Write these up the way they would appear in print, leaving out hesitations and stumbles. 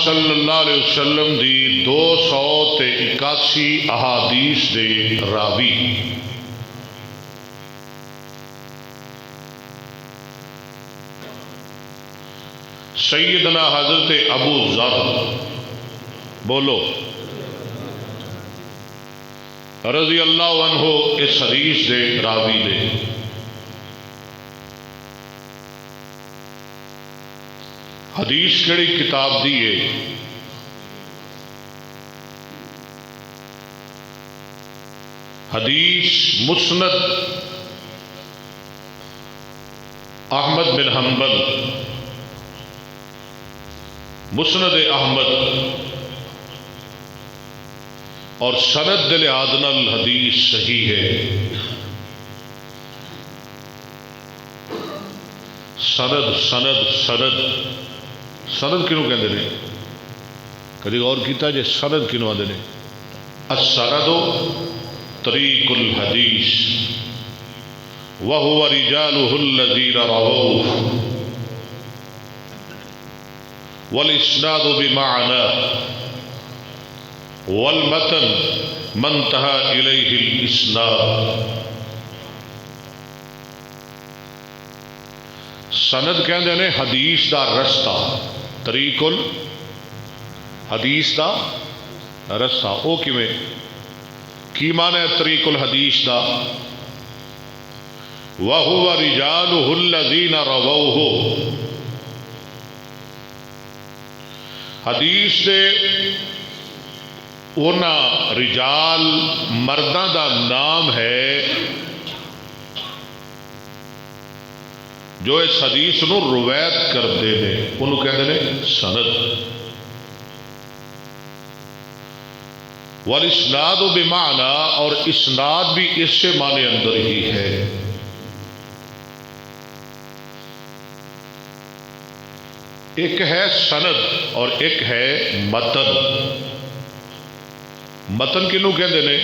صلی اللہ علیہ وسلم دی 281 احادیث دے راوی سیدنا حضرت ابو ذر بولو رضی اللہ عنہ اس حدیث دے راوی دے حدیث کیڑی کتاب دی ہے؟ حدیث مسند احمد بن حنبل، مسند احمد، اور سند دل آدن الحدیث صحیح ہے۔ سند سند سند سند کنوں کہندے نے؟ کدی غور کیتا جے سند کنوں آندے نے؟ السند طریق الحدیث وهو رجاله الذين رووه والاسناد بمعناه والمتن من انتهى اليه الاسناد۔ سند کہندے نے حدیث دا رستہ، طریق الحدیث دا رستہ۔ او کیویں؟ کی معنی ہے طریق الحدیث دا؟ وَهُوَ رِجَالُهُ الَّذِينَ رَوَوْهُ، حدیث دے اونا رجال مرداں دا نام ہے جو اس حدیث نو روایت کرتے ہیں، انہوں کہتے ہیں سند۔ والاسناد بمعنی، اور اسناد بھی اس سے معنی اندر ہی ہے۔ ایک ہے سند اور ایک ہے متن۔ متن کنوں کہتے ہیں؟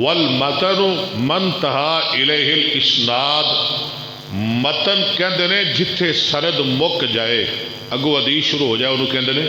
والمتن من انتہا الیہ الاسناد، متن کہتے ہیں جتھے سند مک جائے، اگو حدیث شروع ہو جائے، انہوں کہتے ہیں